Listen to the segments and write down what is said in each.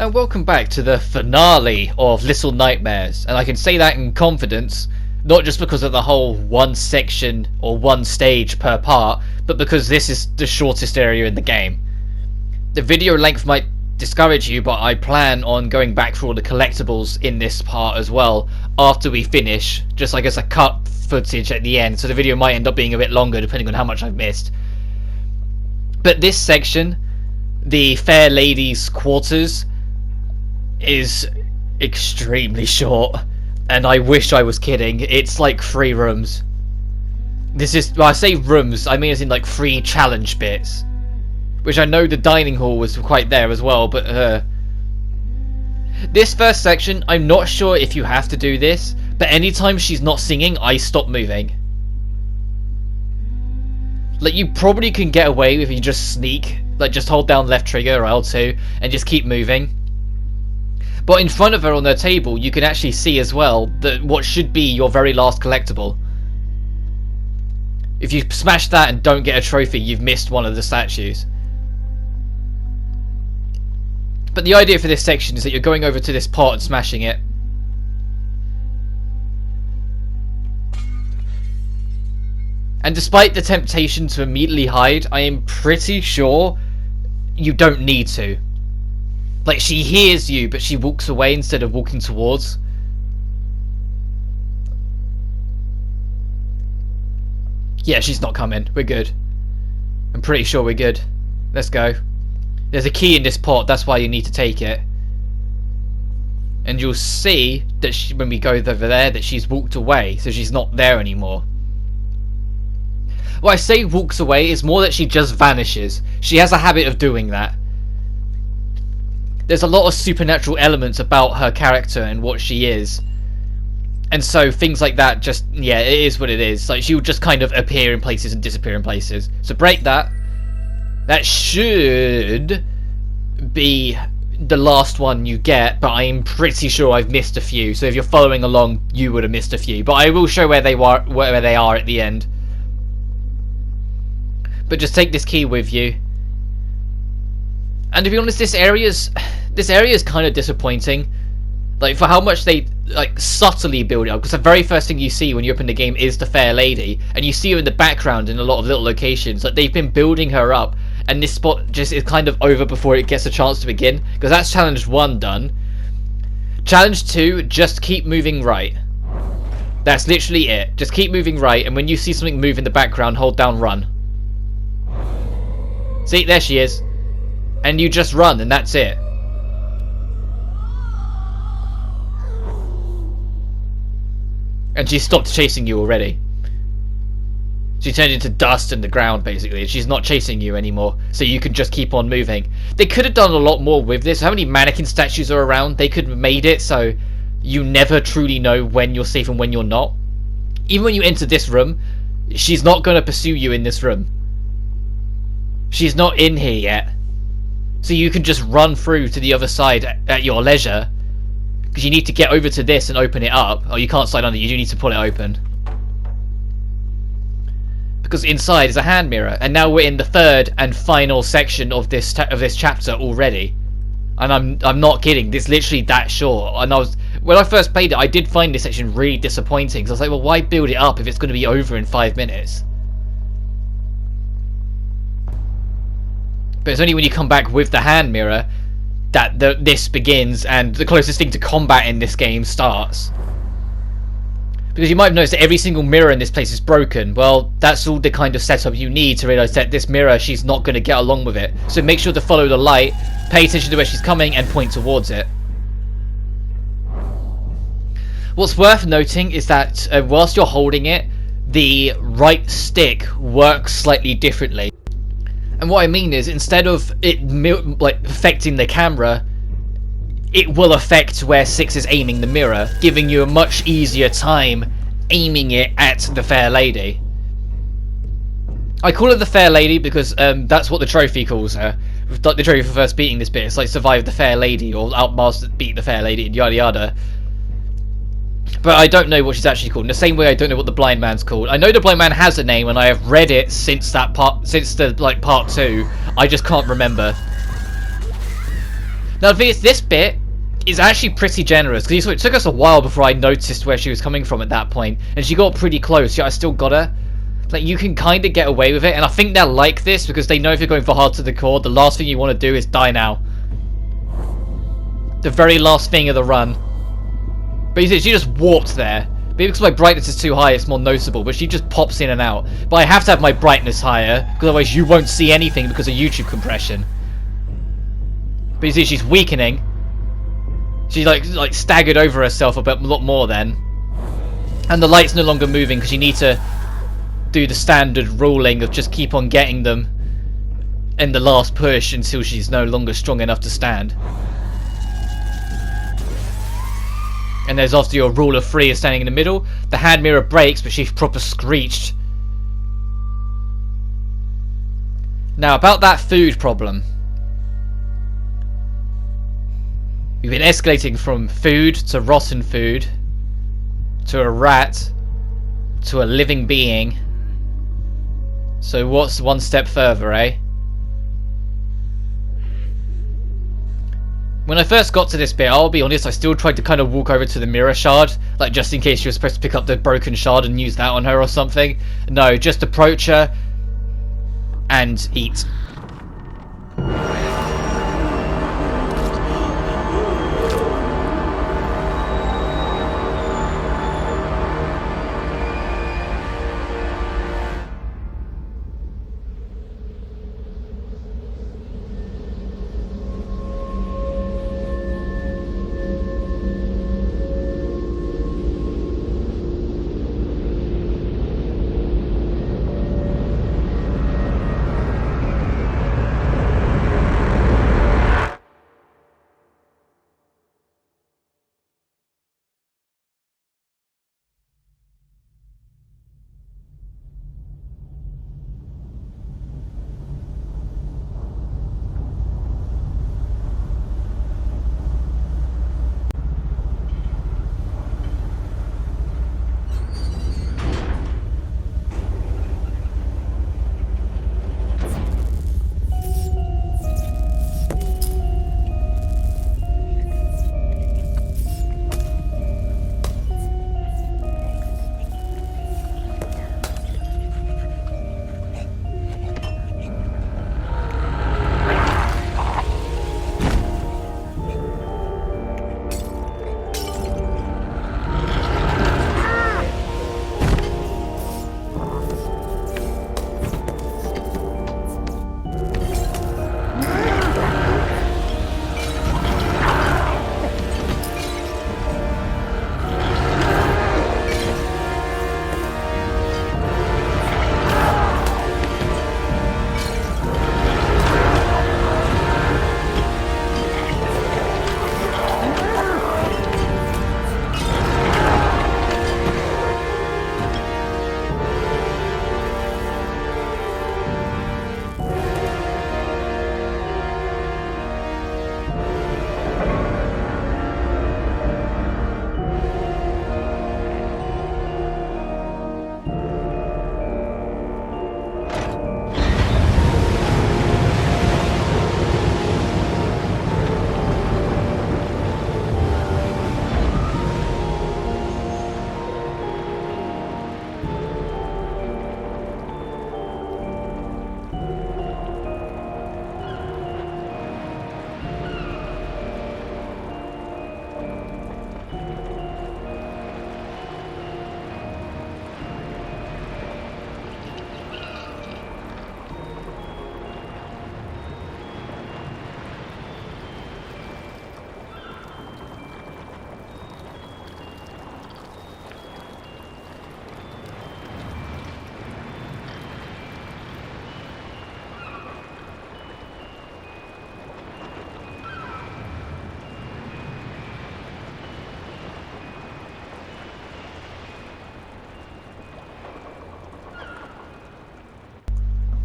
And welcome back to the finale of Little Nightmares, and I can say that in confidence, not just because of the whole one section or one stage per part, but because this is the shortest area in the game. The video length might discourage you, but I plan on going back for all the collectibles in this part as well after we finish, just like as a cut footage at the end, so the video might end up being a bit longer depending on how much I've missed. But this section, the Fair Lady's quarters, is extremely short, and I wish I was kidding. It's like 3 rooms. This is, well, I say rooms, I mean as in like 3 challenge bits, which I know the dining hall was quite there as well, but this first section, I'm not sure if you have to do this, but anytime she's not singing, I stop moving. Like, you probably can get away with if you just sneak, like just hold down left trigger or L2 and just keep moving. But in front of her on her table, you can actually see as well that what should be your very last collectible. If you smash that and don't get a trophy, you've missed one of the statues. But the idea for this section is that you're going over to this pot and smashing it. And despite the temptation to immediately hide, I am pretty sure you don't need to. Like, she hears you, but she walks away instead of walking towards. Yeah, she's not coming. We're good. I'm pretty sure we're good. Let's go. There's a key in this pot, that's why you need to take it. And you'll see that when we go over there, that she's walked away, so she's not there anymore. When I say walks away, it's more that she just vanishes. She has a habit of doing that. There's a lot of supernatural elements about her character and what she is. And so things like that just, yeah, it is what it is. Like, she'll just kind of appear in places and disappear in places. So break that. That should be the last one you get, but I'm pretty sure I've missed a few. So if you're following along, you would have missed a few. But I will show where they are at the end. But just take this key with you. And to be honest, this area is kind of disappointing. Like, for how much they like subtly build it up, because the very first thing you see when you open the game is the Fair Lady, and you see her in the background in a lot of little locations. Like, they've been building her up, and this spot just is kind of over before it gets a chance to begin, because that's challenge 1 done. Challenge 2, just keep moving right. That's literally it. Just keep moving right, and when you see something move in the background, hold down run. See, there she is. And you just run, and that's it. And she stopped chasing you already. She turned into dust in the ground, basically, and she's not chasing you anymore, so you can just keep on moving. They could have done a lot more with this. How many mannequin statues are around? They could have made it so you never truly know when you're safe and when you're not. Even when you enter this room, she's not going to pursue you in this room. She's not in here yet. So you can just run through to the other side at your leisure. Because you need to get over to this and open it up. Oh, you can't slide under, you do need to pull it open. Because inside is a hand mirror. And now we're in the 3rd and final section of this chapter already. And I'm not kidding, it's literally that short. And when I first played it, I did find this section really disappointing. Because I was like, well, why build it up if it's going to be over in 5 minutes? But it's only when you come back with the hand mirror that this begins, and the closest thing to combat in this game starts. Because you might have noticed that every single mirror in this place is broken. Well, that's all the kind of setup you need to realise that this mirror, she's not going to get along with it. So make sure to follow the light, pay attention to where she's coming, and point towards it. What's worth noting is that whilst you're holding it, the right stick works slightly differently. And what I mean is, instead of it like affecting the camera, it will affect where 6 is aiming the mirror, giving you a much easier time aiming it at the Fair Lady. I call her the Fair Lady because that's what the trophy calls her. The trophy for first beating this bit, it's like survive the Fair Lady, or outmaster beat the Fair Lady, and yada yada. But I don't know what she's actually called. In the same way I don't know what the blind man's called. I know the blind man has a name, and I have read it since that part, since the part 2. I just can't remember. Now the thing is, this bit is actually pretty generous, because it took us a while before I noticed where she was coming from at that point, and she got pretty close, yet I still got her. Like, you can kind of get away with it, and I think they're like this because they know if you're going for hard to the core, the last thing you want to do is die now. The very last thing of the run. But you see, she just warped there. Maybe because my brightness is too high, it's more noticeable, but she just pops in and out. But I have to have my brightness higher, because otherwise you won't see anything because of YouTube compression. But you see, she's weakening. She like staggered over herself a lot more then. And the light's no longer moving because you need to do the standard ruling of just keep on getting them in the last push until she's no longer strong enough to stand. And there's after your rule of three is standing in the middle. The hand mirror breaks, but she's proper screeched. Now about that food problem. We've been escalating from food to rotten food to a rat to a living being. So what's one step further, eh? When I first got to this bit, I'll be honest, I still tried to kind of walk over to the mirror shard, like just in case you were supposed to pick up the broken shard and use that on her or something. No, just approach her and eat.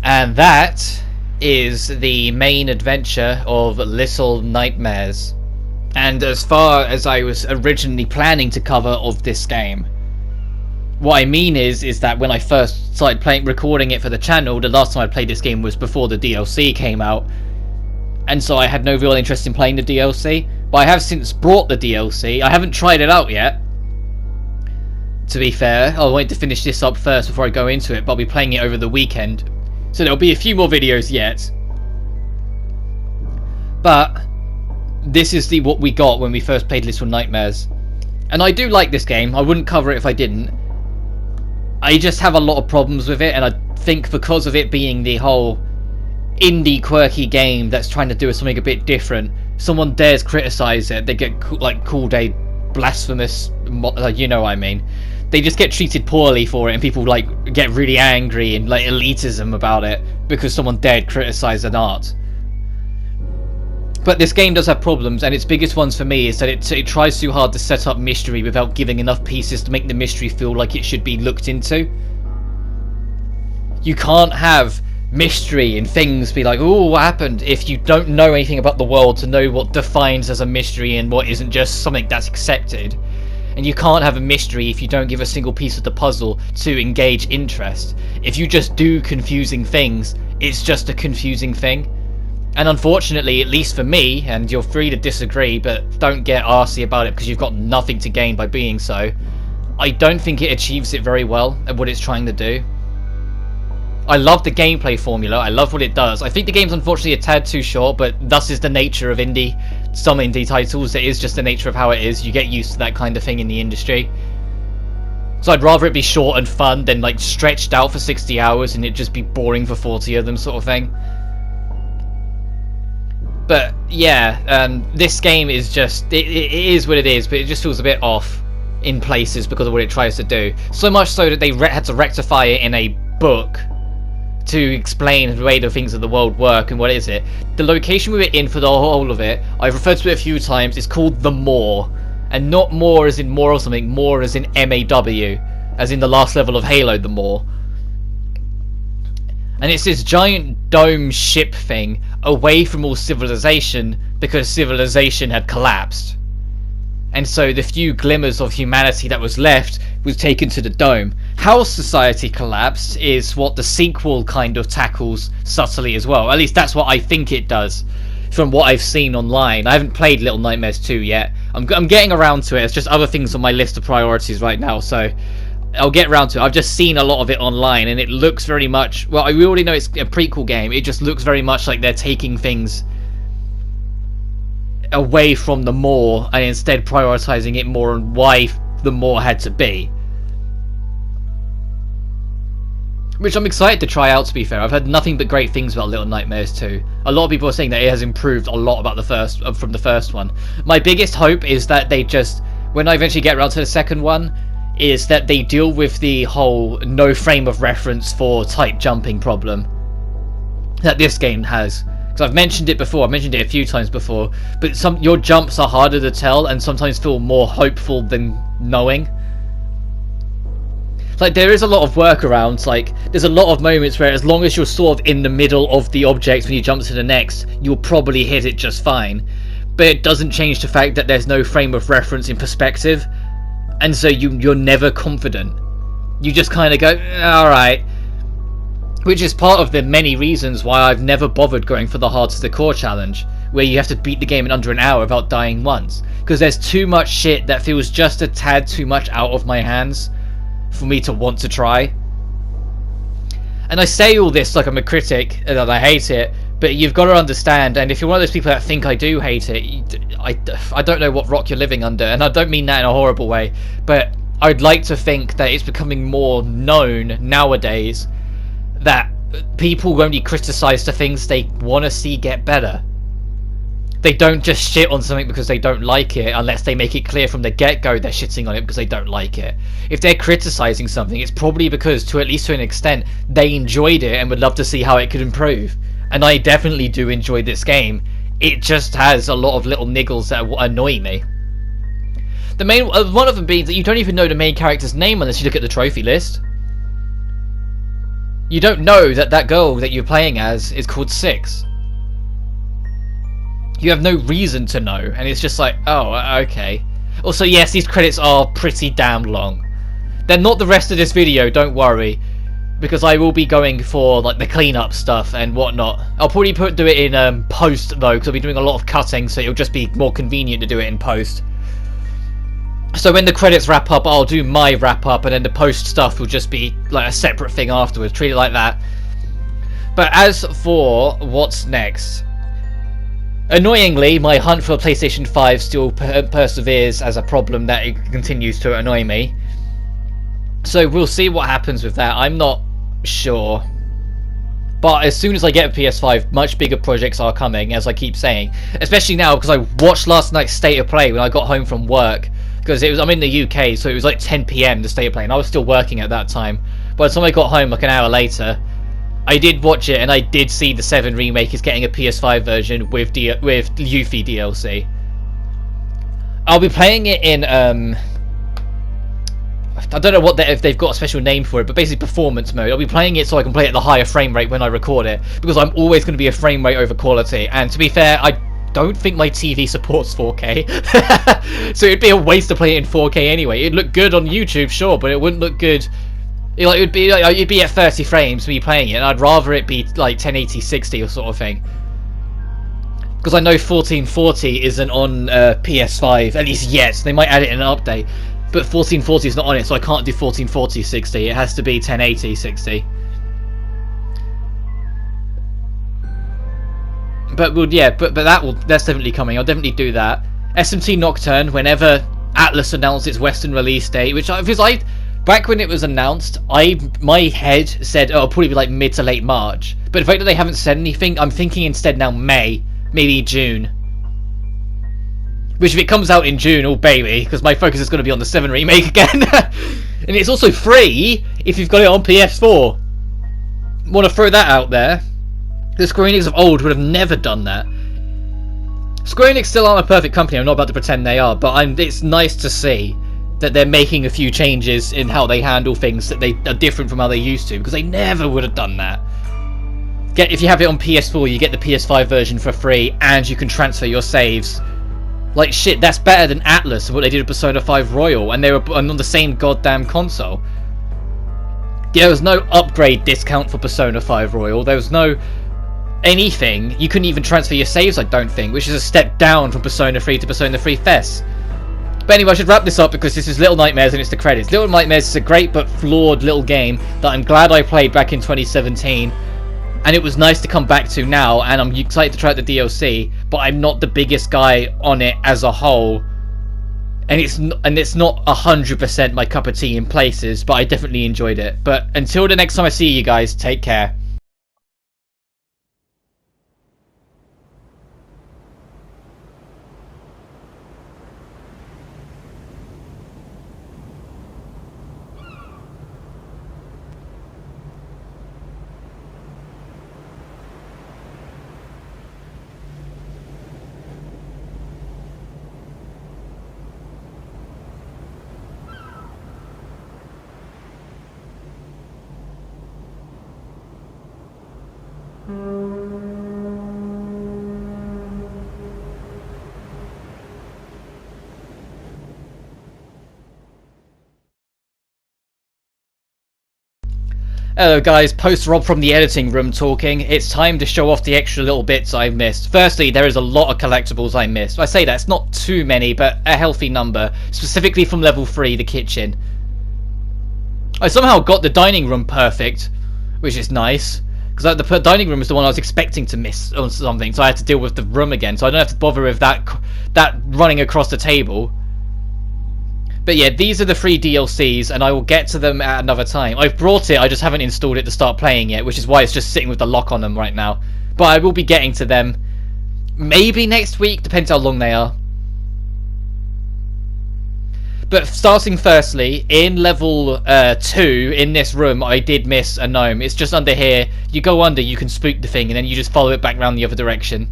And that is the main adventure of Little Nightmares. And as far as I was originally planning to cover of this game. What I mean is that when I first started recording it for the channel, the last time I played this game was before the DLC came out. and so I had no real interest in playing the DLC. But I have since bought the DLC. I haven't tried it out yet, to be fair. I wanted to finish this up first before I go into it, but I'll be playing it over the weekend, so there'll be a few more videos yet. But this is what we got when we first played Little Nightmares, and I do like this game. I wouldn't cover it if I didn't. I just have a lot of problems with it, and I think because of it being the whole indie quirky game that's trying to do something a bit different, someone dares criticize it, they get called a blasphemous, you know what I mean. They just get treated poorly for it, and people get really angry and elitism about it because someone dared criticize an art. But this game does have problems, and its biggest ones for me is that it tries too hard to set up mystery without giving enough pieces to make the mystery feel like it should be looked into. You can't have mystery and things be like, oh, what happened, if you don't know anything about the world to know what defines as a mystery and what isn't just something that's accepted. And you can't have a mystery if you don't give a single piece of the puzzle to engage interest. If you just do confusing things, it's just a confusing thing. And unfortunately, at least for me, and you're free to disagree, but don't get arsey about it because you've got nothing to gain by being so, I don't think it achieves it very well at what it's trying to do. I love the gameplay formula, I love what it does. I think the game's unfortunately a tad too short, but thus is the nature of some indie titles. It is just the nature of how it is. You get used to that kind of thing in the industry. So I'd rather it be short and fun than stretched out for 60 hours and it just be boring for 40 of them, sort of thing. But yeah, this game is just, it is what it is, but it just feels a bit off in places because of what it tries to do. So much so that they had to rectify it in a book to explain the way the things of the world work. And what is it? The location we were in for the whole of it, I've referred to it a few times, is called the Maw. And not more as in more or something, more as in M-A-W, as in the last level of Halo, the Maw. And it's this giant dome ship thing away from all civilization because civilization had collapsed. And so the few glimmers of humanity that was left was taken to the dome. How society collapsed is what the sequel kind of tackles subtly as well. At least that's what I think it does from what I've seen online. I haven't played Little Nightmares 2 yet. I'm getting around to it. It's just other things on my list of priorities right now, so I'll get around to it. I've just seen a lot of it online, and it looks very much... Well, we already know it's a prequel game. It just looks very much like they're taking things away from the Maw and instead prioritizing it more on why the Maw had to be. Which I'm excited to try out, to be fair. I've heard nothing but great things about Little Nightmares 2. A lot of people are saying that it has improved a lot about from the first one. My biggest hope is that they just, when I eventually get around to the second one, is that they deal with the whole no frame of reference for type jumping problem that this game has. Because I've mentioned it before, I've mentioned it a few times before, but your jumps are harder to tell and sometimes feel more hopeful than knowing. There is a lot of workarounds. There's a lot of moments where as long as you're sort of in the middle of the object when you jump to the next, you'll probably hit it just fine. But it doesn't change the fact that there's no frame of reference in perspective, and so you're never confident. You just kind of go, alright. Which is part of the many reasons why I've never bothered going for the hard to the core challenge, where you have to beat the game in under an hour without dying once. Because there's too much shit that feels just a tad too much out of my hands for me to want to try. And I say all this like I'm a critic and that I hate it, but you've got to understand, and if you're one of those people that think I do hate it, I don't know what rock you're living under, and I don't mean that in a horrible way, but I'd like to think that it's becoming more known nowadays that people only criticize the things they want to see get better. They don't just shit on something because they don't like it, unless they make it clear from the get-go they're shitting on it because they don't like it. If they're criticizing something, it's probably because, to at least to an extent, they enjoyed it and would love to see how it could improve. And I definitely do enjoy this game. It just has a lot of little niggles that annoy me. The main one of them being that you don't even know the main character's name unless you look at the trophy list. You don't know that that girl that you're playing as is called Six. You have no reason to know, and it's just like, oh, okay. Also, yes, these credits are pretty damn long. They're not the rest of this video, don't worry. because I will be going for like the cleanup stuff and whatnot. I'll probably do it in post though, because I'll be doing a lot of cutting, so it'll just be more convenient to do it in post. So when the credits wrap up, I'll do my wrap up, and then the post stuff will just be like a separate thing afterwards. Treat it like that. But as for what's next, annoyingly, my hunt for a PlayStation 5 still perseveres as a problem that it continues to annoy me. So we'll see what happens with that. I'm not sure. But as soon as I get a PS5, much bigger projects are coming, as I keep saying. Especially now, because I watched last night's State of Play when I got home from work. Because I'm in the UK, so it was like 10 PM, the State of Play, and I was still working at that time. By the time I got home, like an hour later, I did watch it, and I did see the 7 remake is getting a PS5 version with Yuffie DLC. I'll be playing it in, I don't know if they've got a special name for it, but basically performance mode. I'll be playing it so I can play it at the higher frame rate when I record it, because I'm always going to be a frame rate over quality, and to be fair, I don't think my TV supports 4K, so it'd be a waste to play it in 4K anyway. It'd look good on YouTube, sure, but it wouldn't look good. It'd be at 30 frames me playing it, and I'd rather it be like 1080 60 or sort of thing. Because I know 1440 isn't on PS5, at least yet. They might add it in an update, but 1440 is not on it, so I can't do 1440 60. It has to be 1080 60. But that's definitely coming. I'll definitely do that. SMT Nocturne, whenever Atlus announced its Western release date, back when it was announced, my head said, oh, it'll probably be like mid to late March. But the fact that they haven't said anything, I'm thinking instead now May, maybe June. Which if it comes out in June, oh baby, because my focus is going to be on the 7 remake again. And it's also free if you've got it on PS4. Want to throw that out there. The Square Enix of old would have never done that. Square Enix still aren't a perfect company, I'm not about to pretend they are, but it's nice to see that they're making a few changes in how they handle things that they are different from how they used to, because they never would have done that. If you have it on PS4, you get the PS5 version for free, and you can transfer your saves. Like shit, that's better than Atlus and what they did with Persona 5 Royal, and they were on the same goddamn console. There was no upgrade discount for Persona 5 Royal, there was no anything. You couldn't even transfer your saves, I don't think, which is a step down from Persona 3 to Persona 3 FES. But anyway, I should wrap this up because this is Little Nightmares and it's the credits. Little Nightmares is a great but flawed little game that I'm glad I played back in 2017. And it was nice to come back to now, and I'm excited to try out the DLC, but I'm not the biggest guy on it as a whole. And it's not 100% my cup of tea in places, but I definitely enjoyed it. But until the next time I see you guys, take care. Hello guys, post Rob from the editing room talking. It's time to show off the extra little bits I've missed. Firstly, there is a lot of collectibles I missed. I say that, it's not too many, but a healthy number. Specifically from level 3, the kitchen. I somehow got the dining room perfect, which is nice. Because the dining room is the one I was expecting to miss or something, so I had to deal with the room again. So I don't have to bother with that running across the table. But yeah, these are the 3 DLCs, and I will get to them at another time. I've brought it, I just haven't installed it to start playing yet, which is why it's just sitting with the lock on them right now. But I will be getting to them maybe next week, depends how long they are. But starting firstly, in level 2, in this room, I did miss a gnome. It's just under here. You go under, you can spook the thing, and then you just follow it back around the other direction.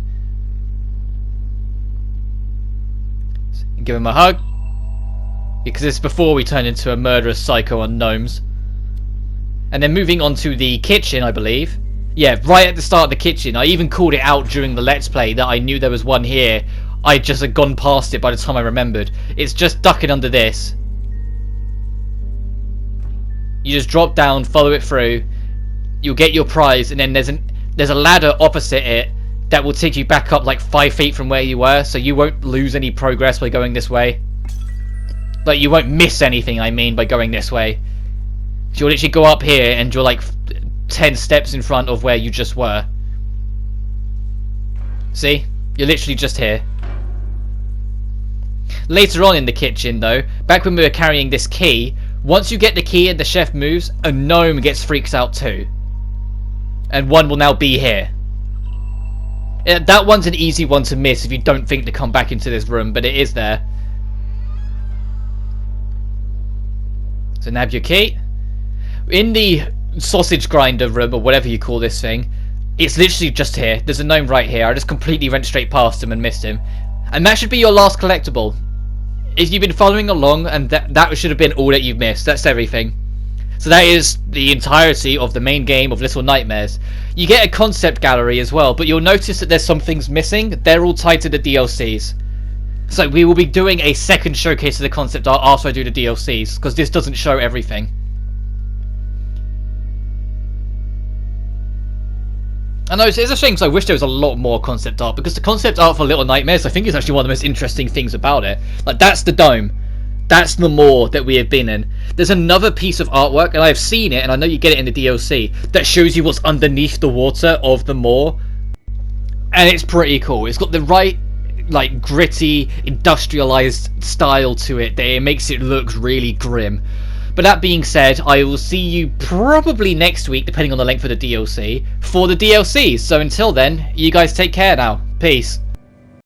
Give him a hug. Because it's before we turn into a murderous psycho on gnomes. And then moving on to the kitchen, I believe. Yeah, right at the start of the kitchen. I even called it out during the Let's Play that I knew there was one here. I just had gone past it by the time I remembered. It's just ducking under this. You just drop down, follow it through, you'll get your prize, and then there's a ladder opposite it that will take you back up like 5 feet from where you were, so you won't lose any progress by going this way. Like, you won't miss anything, I mean, by going this way. So you'll literally go up here and you're like 10 steps in front of where you just were. See? You're literally just here. Later on in the kitchen, though, back when we were carrying this key, once you get the key and the chef moves, a gnome gets freaked out too. And one will now be here. That one's an easy one to miss if you don't think to come back into this room, but it is there. So nab your key. In the sausage grinder room, or whatever you call this thing, it's literally just here. There's a gnome right here. I just completely went straight past him and missed him. And that should be your last collectible. If you've been following along, and that should have been all that you've missed. That's everything. So that is the entirety of the main game of Little Nightmares. You get a concept gallery as well, but you'll notice that there's some things missing. They're all tied to the DLCs. So we will be doing a second showcase of the concept art after I do the DLCs, because this doesn't show everything. I know, it's a shame because I wish there was a lot more concept art, because the concept art for Little Nightmares I think is actually one of the most interesting things about it. Like, that's the dome. That's the moor that we have been in. There's another piece of artwork, and I have seen it, and I know you get it in the DLC, that shows you what's underneath the water of the moor. And it's pretty cool. It's got the right, like, gritty, industrialized style to it that it makes it look really grim. But that being said, I will see you probably next week, depending on the length of the DLC, for the DLCs. So until then, you guys take care now. Peace.